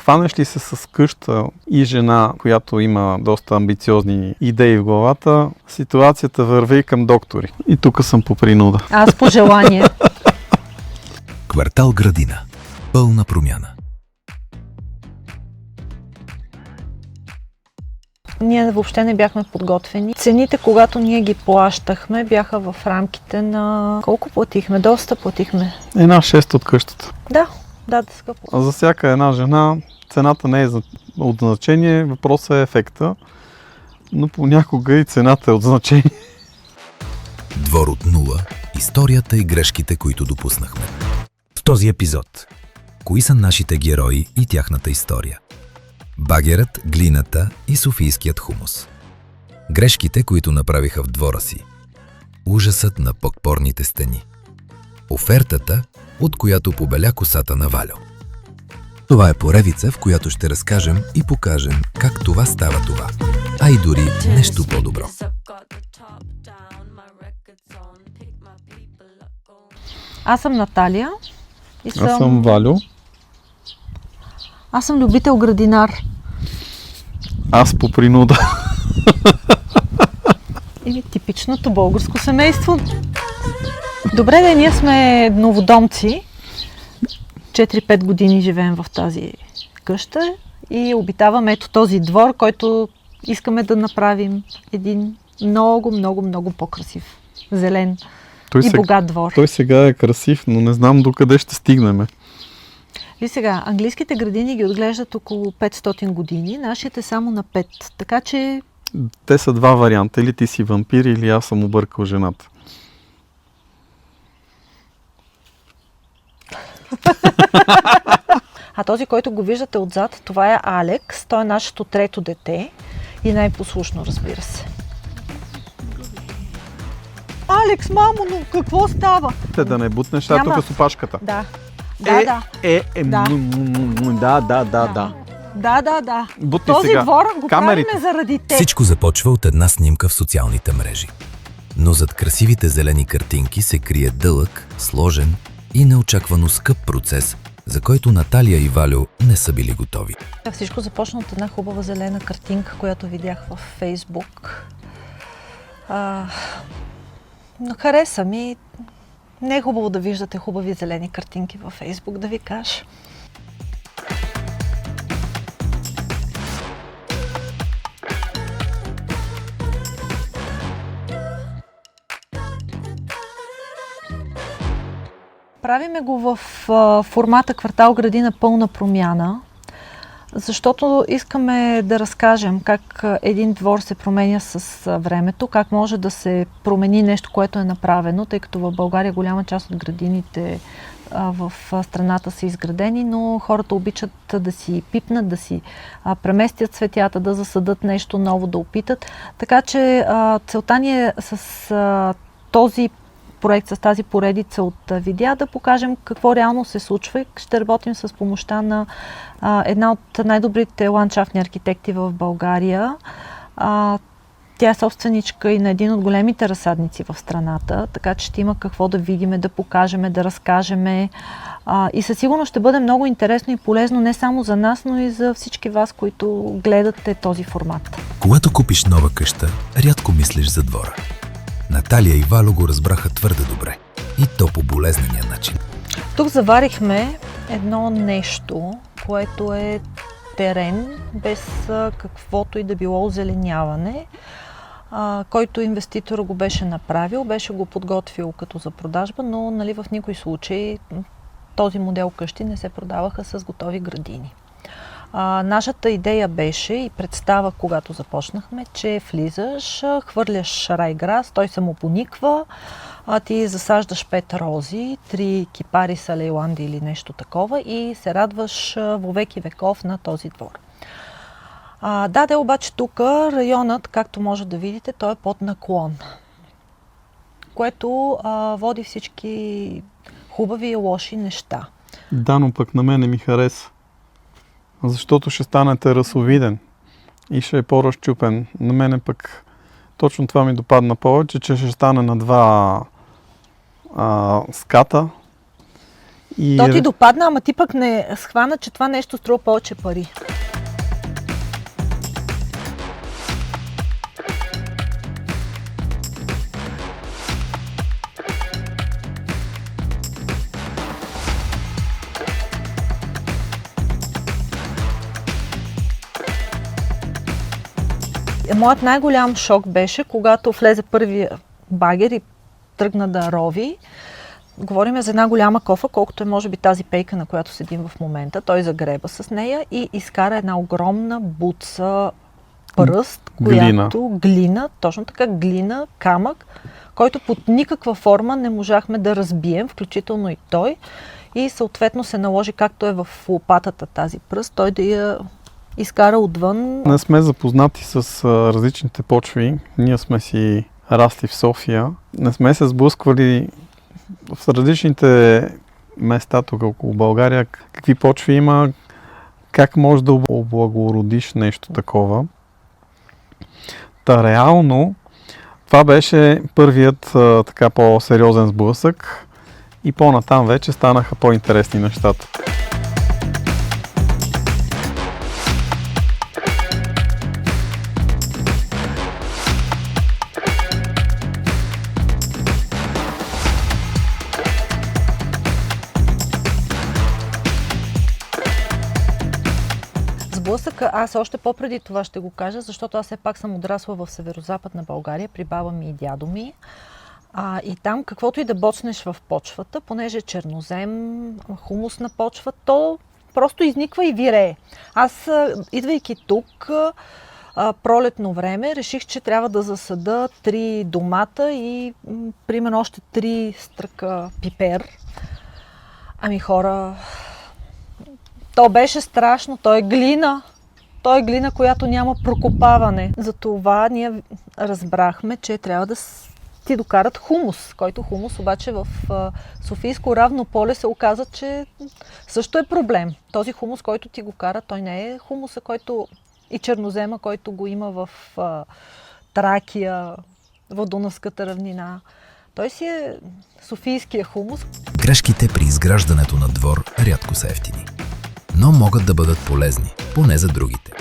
Хванеш ли се с къща и жена, която има доста амбициозни идеи в главата, ситуацията върви към доктори. И тук съм по принуда. Аз по желание. Квартал Градина. Пълна промяна. Ние въобще не бяхме подготвени. Цените, когато ние ги плащахме, бяха в рамките на... Колко платихме? Доста платихме. 1/6 от къщата. Да, скъпо. А за всяка една жена цената не е от значение, въпросът е ефекта, но понякога и цената е от значение. Двор от нула. Историята и грешките, които допуснахме. В този епизод. Кои са нашите герои и тяхната история? Багерът, глината и софийският хумус. Грешките, които направиха в двора си. Ужасът на подпорните стени. Офертата, от която побеля косата на Вальо. Това е поредица, в която ще разкажем и покажем как това става това, а и дори нещо по-добро. Аз съм Наталия. Аз съм Вальо. Аз съм любител градинар. Аз по принуда. Или типичното българско семейство. Добре, да, ние сме новодомци. 4-5 години живеем в тази къща и обитаваме ето този двор, който искаме да направим един много, много, много по-красив, зелен и богат двор. Той сега е красив, но не знам докъде ще стигнем. И сега, английските градини ги отглеждат около 500 години, нашите само на 5, така че... Те са два варианта, или ти си вампир, или аз съм объркал жената. А този, който го виждате отзад, това е Алекс. Той е нашето трето дете и най-послушно, разбира се. Алекс, мамо, но какво става? Те да не бутнеш тук с опашката. Да. Да. Бутни Този сега. двор го Камерите. правиме заради те. Всичко започва от една снимка в социалните мрежи. Но зад красивите зелени картинки се крие дълъг, сложен и неочаквано скъп процес, за който Наталия и Вальо не са били готови. Всичко започна от една хубава зелена картинка, която видях във Фейсбук. Но хареса ми. Не е хубаво да виждате хубави зелени картинки във Фейсбук, да ви кажа. Правиме го в формата Квартал Градина пълна промяна, защото искаме да разкажем как един двор се променя с времето, как може да се промени нещо, което е направено, тъй като в България голяма част от градините в страната са изградени, но хората обичат да си пипнат, да си преместят цветята, да засадат нещо ново, да опитат. Така че целта ни е с този проект, с тази поредица от видеа да покажем какво реално се случва. Ще работим с помощта на една от най-добрите ландшафтни архитекти в България. Тя е собственичка и на един от големите разсадници в страната, така че ще има какво да видиме, да покажем, да разкажем. И със сигурност ще бъде много интересно и полезно не само за нас, но и за всички вас, които гледате този формат. Когато купиш нова къща, рядко мислиш за двора. Наталия и Вальо го разбраха твърде добре. И то по болезнения начин. Тук заварихме едно нещо, което е терен без каквото и да било озеленяване, който инвеститор го беше направил, беше го подготвил като за продажба, но в никой случай този модел къщи не се продаваха с готови градини. Нашата идея беше и представа, когато започнахме, че влизаш, хвърляш райграс, той самопониква, ти засаждаш 5 рози, 3 кипариса, лейланди или нещо такова и се радваш вовеки веков на този двор. Обаче тук районът, както може да видите, той е под наклон, което води всички хубави и лоши неща. Да, но пък на мен не ми хареса. Защото ще стане терасовиден и ще е по-разчупен. На мене пък точно това ми допадна повече, че ще стане на два ската И То ти допадна, ама ти пък не схвана, че това нещо струва повече пари. Моят най-голям шок беше, когато влезе първия багер и тръгна да рови. Говорим за една голяма кофа, колкото е може би тази пейка, на която седим в момента. Той загреба с нея и изкара една огромна буца пръст, глина, точно така, глина, камък, който под никаква форма не можахме да разбием, включително и той. И съответно се наложи, както е в лопатата тази пръст, той да я изкара отвън. Не сме запознати с различните почви. Ние сме си расли в София. Не сме се сблъсквали в различните места тук около България. Какви почви има, как можеш да облагородиш нещо такова. Та реално това беше първият така по-сериозен сблъсък и по-натам вече станаха по-интересни нещата. Сблъсъка, аз още по-преди това ще го кажа, защото аз все пак съм отрасла в северо-западна България, при баба ми и дядо ми. И там, каквото и да боцнеш в почвата, понеже чернозем, хумусна почва, то просто изниква и вирее. Аз, идвайки тук, пролетно време, реших, че трябва да засада 3 домата и примерно още 3 стръка пипер. Ами хора, то беше страшно, то е глина. То е глина, която няма прокопаване. Затова ние разбрахме, че трябва да ти докарат хумус, който хумус обаче в Софийско равно поле се оказа, че също е проблем. Този хумус, който ти го кара, той не е хумуса, който и чернозема, който го има в Тракия, в Дунавската равнина. Той си е софийския хумус. Грешките при изграждането на двор рядко са евтини, но могат да бъдат полезни, поне за другите.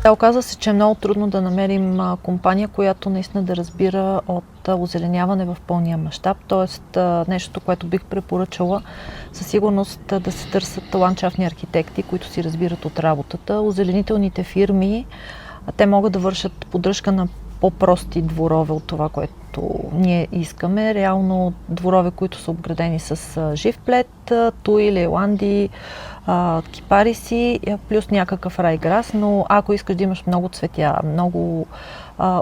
Оказва се, че е много трудно да намерим компания, която наистина да разбира от озеленяване в пълния мащаб. Тоест, нещото, което бих препоръчала, със сигурност да се търсят ландшафтни архитекти, които си разбират от работата. Озеленителните фирми, те могат да вършат поддръжка на по-прости дворове от това, което ние искаме. Реално дворове, които са обградени с жив плет, туи, лейланди, кипариси, плюс някакъв райграс, но ако искаш да имаш много цветя, много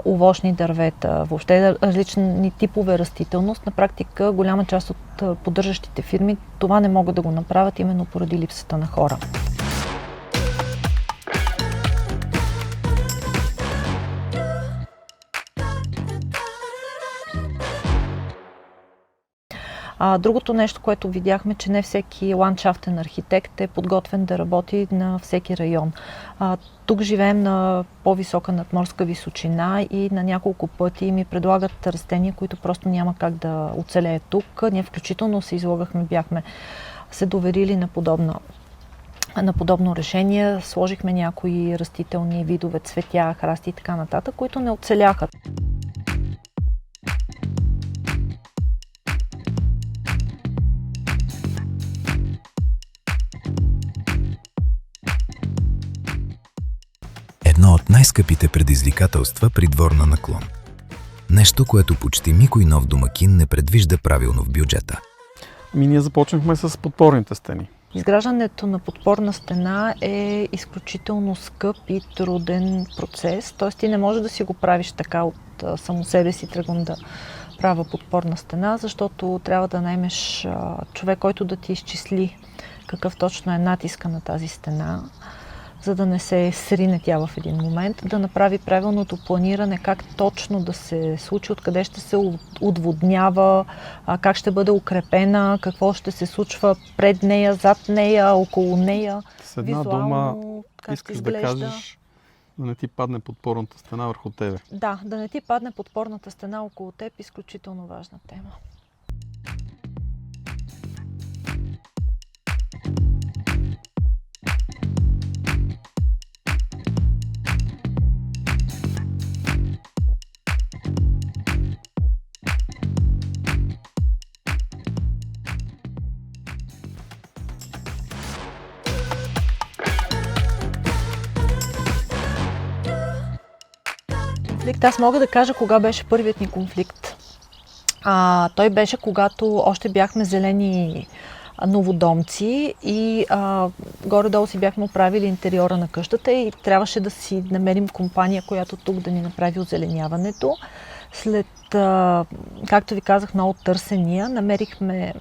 овощни дървета, въобще различни типове растителност, на практика голяма част от поддържащите фирми това не могат да го направят именно поради липсата на хора. Другото нещо, което видяхме, че не всеки ландшафтен архитект е подготвен да работи на всеки район. Тук живеем на по-висока надморска височина и на няколко пъти ми предлагат растения, които просто няма как да оцелеят тук. Ние включително се излагахме, бяхме се доверили на подобно решение. Сложихме някои растителни видове, цветя, храсти и така нататък, които не оцеляха. Едно от най-скъпите предизвикателства при двор на наклон. Нещо, което почти никой нов домакин не предвижда правилно в бюджета. Ние започнахме с подпорните стени. Изграждането на подпорна стена е изключително скъп и труден процес. Т.е. ти не можеш да си го правиш така от само себе си, тръгвам да правя подпорна стена, защото трябва да наймеш човек, който да ти изчисли какъв точно е натиска на тази стена, за да не се срине тя в един момент, да направи правилното планиране, как точно да се случи, откъде ще се отводнява, как ще бъде укрепена, какво ще се случва пред нея, зад нея, около нея. С една дума искаш да кажеш да не ти падне подпорната стена върху тебе. Да, да не ти падне подпорната стена около теб, изключително важна тема. конфликт, аз мога да кажа кога беше първият ни конфликт. Той беше, когато още бяхме зелени новодомци и горе-долу си бяхме оправили интериора на къщата и трябваше да си намерим компания, която тук да ни направи озеленяването. След, както ви казах, много търсения, намерихме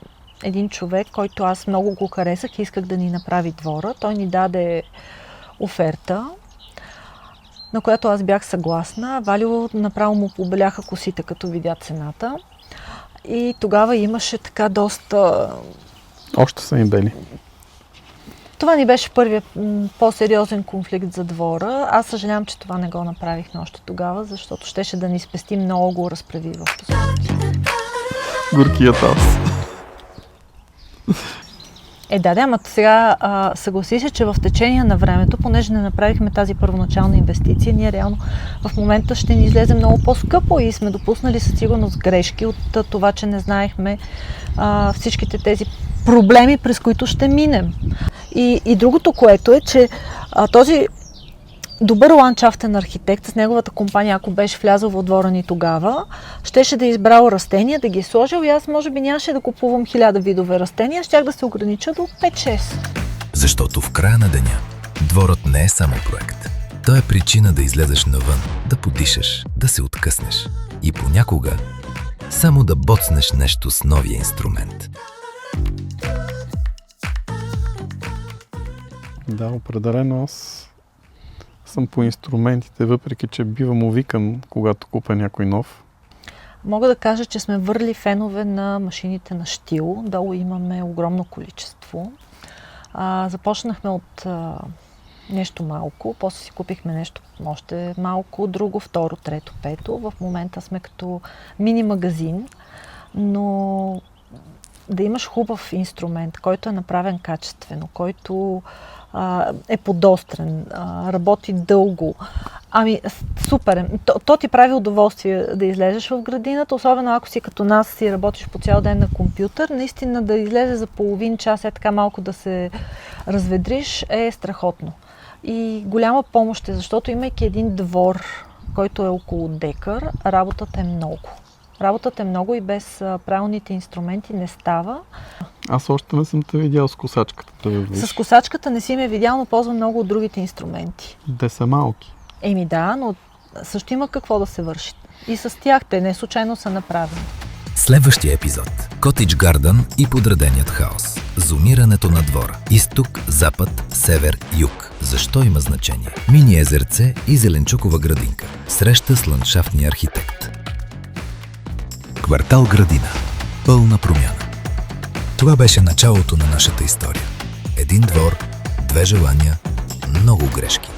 един човек, който аз много го харесах и исках да ни направи двора. Той ни даде оферта, на която аз бях съгласна. Валио направо му побеляха косите, като видя цената. И тогава имаше така доста... Още са им бели. Това ни беше първият по-сериозен конфликт за двора. Аз съжалявам, че това не го направихме още тогава, защото щеше да ни спести много разправи в последствие. Горкият аз. Ама сега съгласи се, че в течение на времето, понеже не направихме тази първоначална инвестиция, ние реално в момента ще ни излезе много по-скъпо и сме допуснали със сигурност грешки от това, че не знаехме всичките тези проблеми, през които ще минем. И другото, което е, че този добър ландшафтен архитект с неговата компания, ако беше влязъл в двора ни тогава, щеше да е избрал растения, да ги е сложил и аз може би нямаше да купувам 1000 видове растения, щях да се огранича до 5-6. Защото в края на деня дворът не е само проект. Той е причина да излезеш навън, да подишаш, да се откъснеш и понякога само да боцнеш нещо с новия инструмент. Да, определено аз съм по инструментите, въпреки че бивам увикан, когато купя някой нов. Мога да кажа, че сме върли фенове на машините на Штил. Долу имаме огромно количество. Започнахме от нещо малко, после си купихме нещо още малко, друго, второ, трето, пето. В момента сме като мини-магазин, но да имаш хубав инструмент, който е направен качествено, който е подострен, работи дълго. Супер е. То ти прави удоволствие да излезеш в градината, особено ако си като нас си работиш по цял ден на компютър. Наистина да излезе за половин час, така малко да се разведриш, е страхотно. И голяма помощ е, защото имайки един двор, който е около декар, работата е много. Работата е много и без правилните инструменти не става. Аз още не съм те видял с косачката. С косачката не си ме видял, но ползвам много от другите инструменти. Те са малки. Да, но също има какво да се върши. И с тях те не случайно са направени. Следващия епизод. Котидж Гардън и подреденият хаос. Зонирането на двора. Изток, запад, север, юг. Защо има значение? Мини езерце и зеленчукова градинка. Среща с ландшафтния архитект. Квартал Градина. Пълна промяна. Това беше началото на нашата история. Един двор, две желания, много грешки.